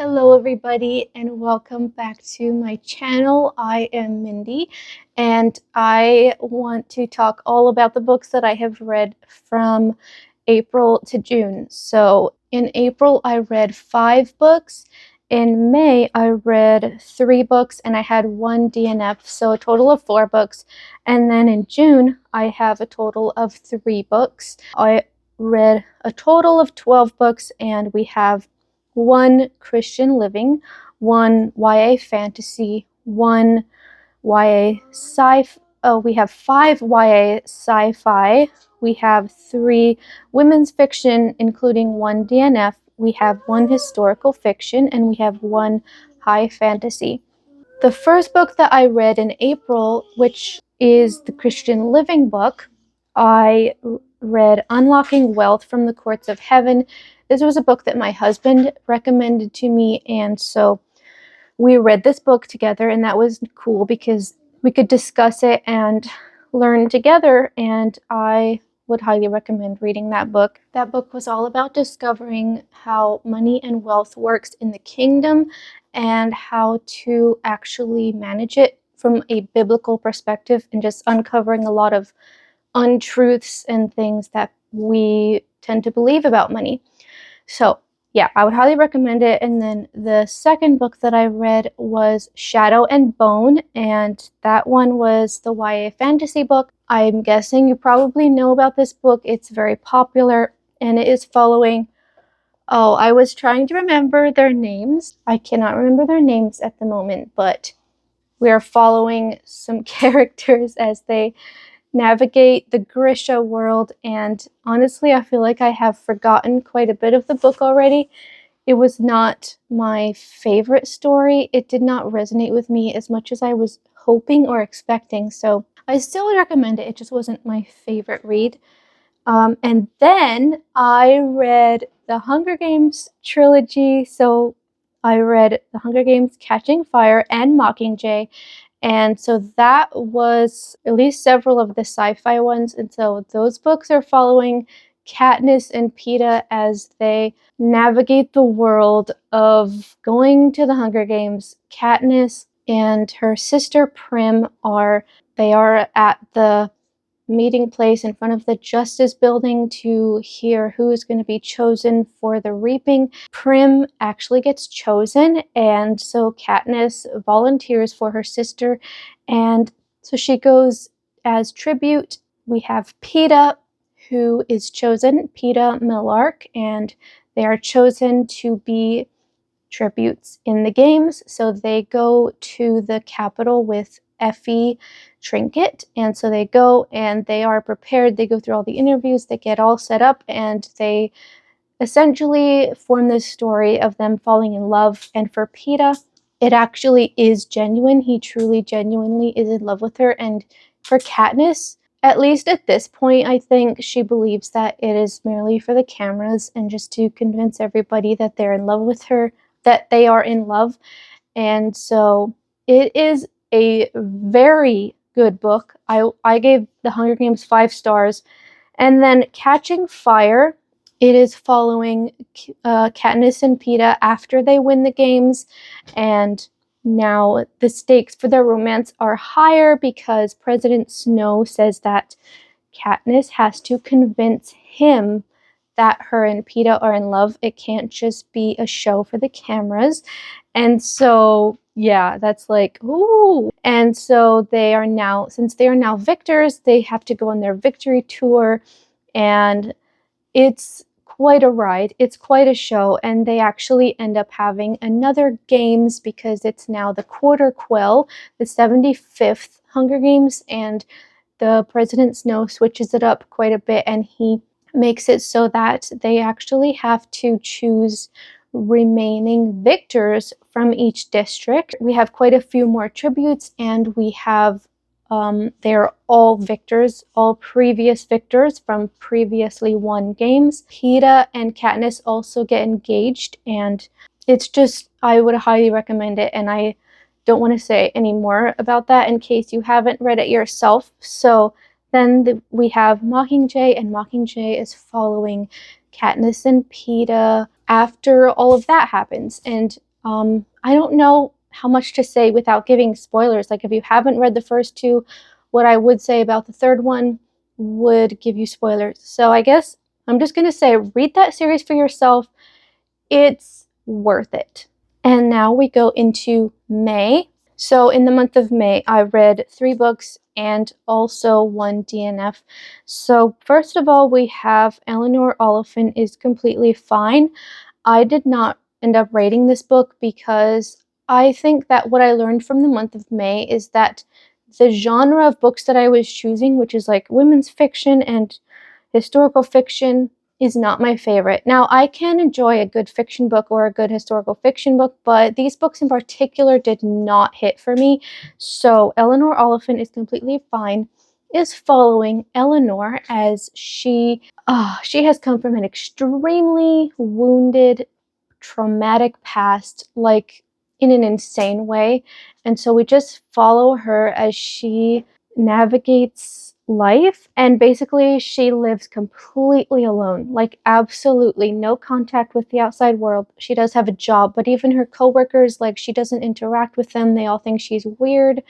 Hello everybody and welcome back to my channel. I am Mindy and I want to talk all about the books that I have read from April to June. So in April I read 5 books. In May I read 3 books and I had 1 DNF, so a total of 4 books. And then in June I have a total of 3 books. I read a total of 12 books and we have 1 Christian living, 1 YA fantasy, 1 YA sci-fi. Oh, we have 5 YA sci-fi. We have 3 women's fiction, including 1 DNF. We have 1 historical fiction, and we have 1 high fantasy. The first book that I read in April, which is the Christian Living book, I read Unlocking Wealth from the Courts of Heaven. This was a book that my husband recommended to me, and so we read this book together, and that was cool because we could discuss it and learn together, and I would highly recommend reading that book. That book was all about discovering how money and wealth works in the kingdom and how to actually manage it from a biblical perspective, and just uncovering a lot of untruths and things that we tend to believe about money. So yeah, I would highly recommend it. And then the second book that I read was Shadow and Bone, and that one was the YA fantasy book. I'm guessing you probably know about this book. It's very popular, and it is following... Oh, I was trying to remember their names. I cannot remember their names at the moment, but we are following some characters as they navigate the Grisha world, and honestly I feel like I have forgotten quite a bit of the book already. It was not my favorite story. It did not resonate with me as much as I was hoping or expecting, so I still would recommend it. It just wasn't my favorite read. And then I read the Hunger Games trilogy. So I read The Hunger Games, Catching Fire, and Mockingjay. And so that was at least several of the sci-fi ones. And so those books are following Katniss and Peeta as they navigate the world of going to the Hunger Games. Katniss and her sister Prim are at the meeting place in front of the Justice Building to hear who is going to be chosen for the reaping. Prim actually gets chosen, and so Katniss volunteers for her sister, and so she goes as tribute. We have Peeta, who is chosen, Peeta Mellark, and they are chosen to be tributes in the games. So they go to the Capitol with Effie Trinket, and so they go and they are prepared. They go through all the interviews, they get all set up, and they essentially form this story of them falling in love. And for Peeta, it actually is genuine. He truly, genuinely is in love with her. And for Katniss, at least at this point, I think she believes that it is merely for the cameras and just to convince everybody that they're in love with her, that they are in love. And so it is a very good book. I gave The Hunger Games 5 stars. And then Catching Fire, it is following Katniss and Peeta after they win the games, and now the stakes for their romance are higher because President Snow says that Katniss has to convince him that her and Peeta are in love. It can't just be a show for the cameras. And so, yeah, that's like, ooh. And so they are now, since they are now victors, they have to go on their victory tour, and it's quite a ride. It's quite a show, and they actually end up having another games because it's now the Quarter Quell, the 75th Hunger Games, and the President Snow switches it up quite a bit, and he makes it so that they actually have to choose remaining victors from each district. We have quite a few more tributes, and we have they're all victors, all previous victors from previously won games. Peeta and Katniss also get engaged, and it's just, I would highly recommend it, and I don't want to say any more about that in case you haven't read it yourself. So then we have Mockingjay, and Mockingjay is following Katniss and Peeta after all of that happens. And I don't know how much to say without giving spoilers. Like, if you haven't read the first two, what I would say about the third one would give you spoilers. So I guess I'm just going to say read that series for yourself. It's worth it. And now we go into May. So in the month of May, I read 3 books and also 1 DNF. So first of all, we have Eleanor Oliphant is Completely Fine. I did not end up rating this book because I think that what I learned from the month of May is that the genre of books that I was choosing, which is like women's fiction and historical fiction, is not my favorite. Now, I can enjoy a good fiction book or a good historical fiction book, but these books in particular did not hit for me. So Eleanor Oliphant is Completely Fine is following Eleanor as she has come from an extremely wounded, traumatic past, like in an insane way. And so we just follow her as she navigates life, and basically she lives completely alone, like absolutely no contact with the outside world. She does have a job, but even her coworkers, like, she doesn't interact with them. They all think she's weird,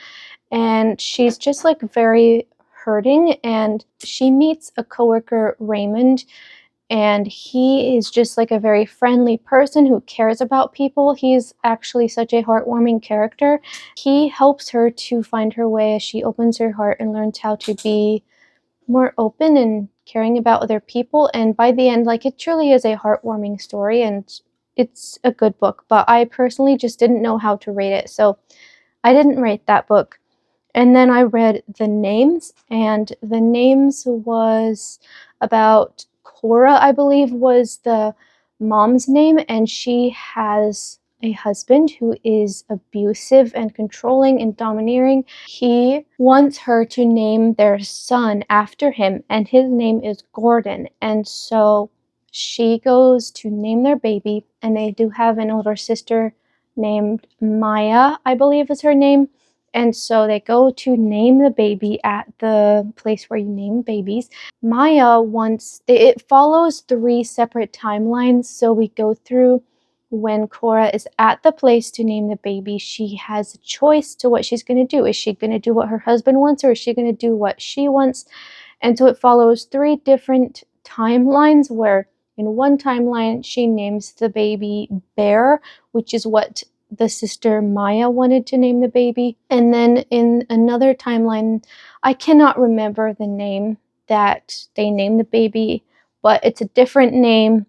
and she's just like very hurting. And she meets a coworker, Raymond, and he is just like a very friendly person who cares about people. He's actually such a heartwarming character. He helps her to find her way as she opens her heart and learns how to be more open and caring about other people. And by the end, like, it truly is a heartwarming story, and it's a good book. But I personally just didn't know how to rate it, so I didn't rate that book. And then I read The Names, and The Names was about Cora, I believe was the mom's name, and she has a husband who is abusive and controlling and domineering. He wants her to name their son after him, and his name is Gordon. And so she goes to name their baby, and they do have an older sister named Maya, I believe is her name. And so they go to name the baby at the place where you name babies. Maya wants, it follows 3 separate timelines. So we go through when Cora is at the place to name the baby. She has a choice to what she's going to do. Is she going to do what her husband wants, or is she going to do what she wants? And so it follows 3 different timelines, where in one timeline she names the baby Bear, which is what the sister Maya wanted to name the baby. And then in another timeline, I cannot remember the name that they named the baby, but it's a different name.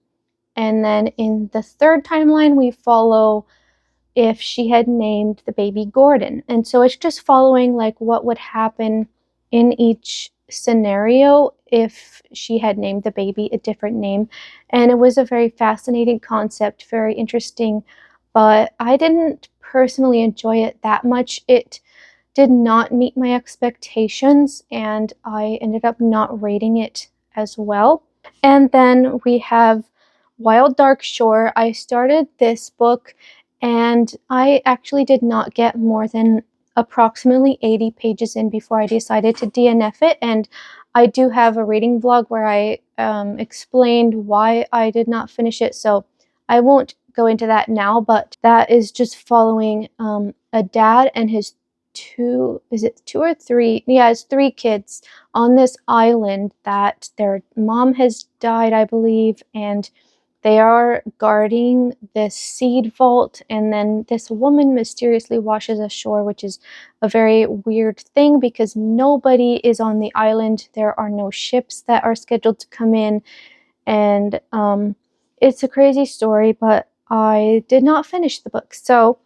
And then in the third timeline, we follow if she had named the baby Gordon. And so it's just following like what would happen in each scenario if she had named the baby a different name. And it was a very fascinating concept, very interesting, but I didn't personally enjoy it that much. It did not meet my expectations, and I ended up not rating it as well. And then we have Wild Dark Shore. I started this book, and I actually did not get more than approximately 80 pages in before I decided to DNF it. And I do have a reading vlog where I explained why I did not finish it, so I won't go into that now. But that is just following a dad and his 2, is it 2 or 3? Yeah, it's 3 kids on this island that their mom has died, I believe, and they are guarding this seed vault, and then this woman mysteriously washes ashore, which is a very weird thing because nobody is on the island. There are no ships that are scheduled to come in, and it's a crazy story, but I did not finish the book. So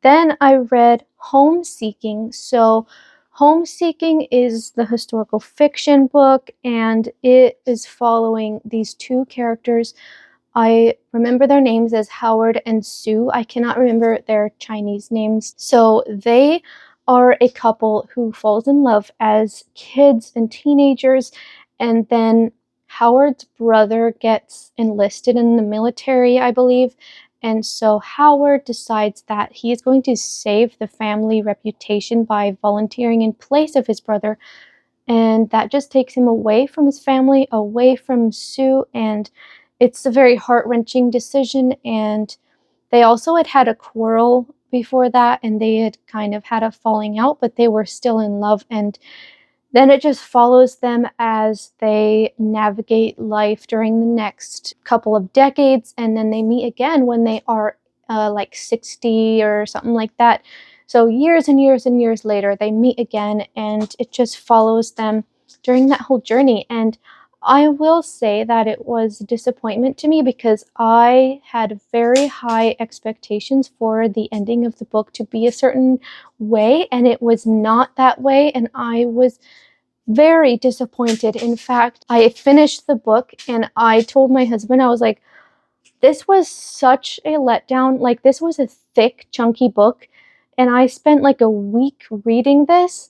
then I read Homeseeking. So Homeseeking is the historical fiction book, and it is following these 2 characters. I remember their names as Howard and Sue. I cannot remember their Chinese names. So they are a couple who falls in love as kids and teenagers, and then Howard's brother gets enlisted in the military, I believe. And so Howard decides that he is going to save the family reputation by volunteering in place of his brother. And that just takes him away from his family, away from Sue, and it's a very heart-wrenching decision. And they also had a quarrel before that, and they had kind of had a falling out, but they were still in love. And then it just follows them as they navigate life during the next couple of decades, and then they meet again when they are like 60 or something like that. So years and years and years later, they meet again, and it just follows them during that whole journey. And I will say that it was a disappointment to me because I had very high expectations for the ending of the book to be a certain way, and it was not that way, and I was very disappointed. In fact, I finished the book and I told my husband, I was like, this was such a letdown. Like, this was a thick, chunky book, and I spent like a week reading this,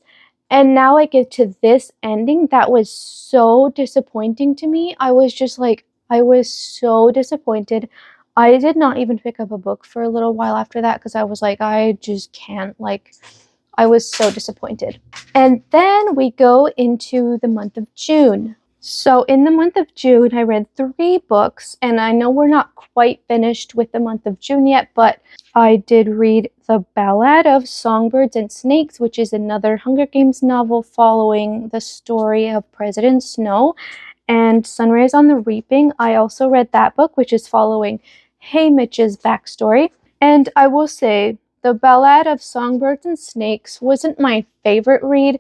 and now I get to this ending that was so disappointing to me. I was just like, I was so disappointed. I did not even pick up a book for a little while after that because I was like, I just can't, like, I was so disappointed. And then we go into the month of June. So in the month of June, I read 3 books, and I know we're not quite finished with the month of June yet, but I did read The Ballad of Songbirds and Snakes, which is another Hunger Games novel following the story of President Snow, and Sunrise on the Reaping. I also read that book, which is following Haymitch's backstory. And I will say, The Ballad of Songbirds and Snakes wasn't my favorite read,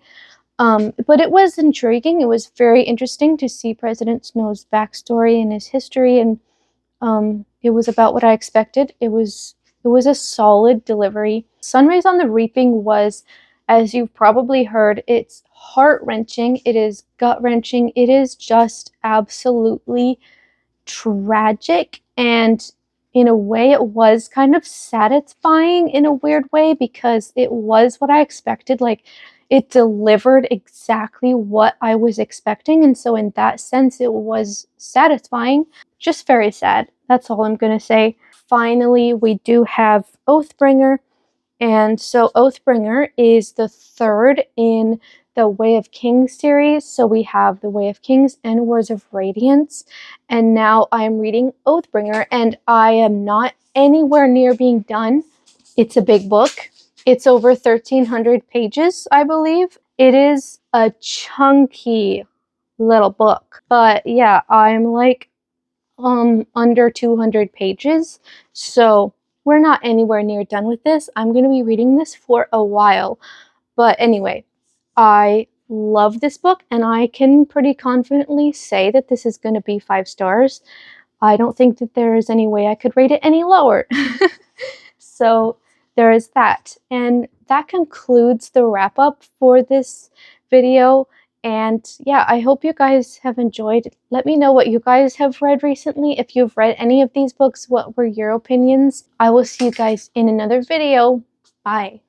but it was intriguing. It was very interesting to see President Snow's backstory and his history, and it was about what I expected. It was a solid delivery. Sunrise on the Reaping was, as you've probably heard, it's heart-wrenching, it is gut-wrenching, it is just absolutely tragic, and in a way it was kind of satisfying in a weird way because it was what I expected. Like, it delivered exactly what I was expecting, and so in that sense it was satisfying. Just very sad. That's all I'm gonna say. Finally, we do have Oathbringer, and so Oathbringer is the 3rd in the Way of Kings series. So we have The Way of Kings and Words of Radiance, and now I'm reading Oathbringer, and I am not anywhere near being done. It's a big book. It's over 1,300 pages, I believe. It is a chunky little book, but yeah, I'm like under 200 pages, so we're not anywhere near done with this. I'm going to be reading this for a while, but anyway, I love this book, and I can pretty confidently say that this is going to be 5 stars. I don't think that there is any way I could rate it any lower. So there is that, and that concludes the wrap up for this video. And yeah, I hope you guys have enjoyed. Let me know what you guys have read recently. If you've read any of these books, what were your opinions? I will see you guys in another video. Bye.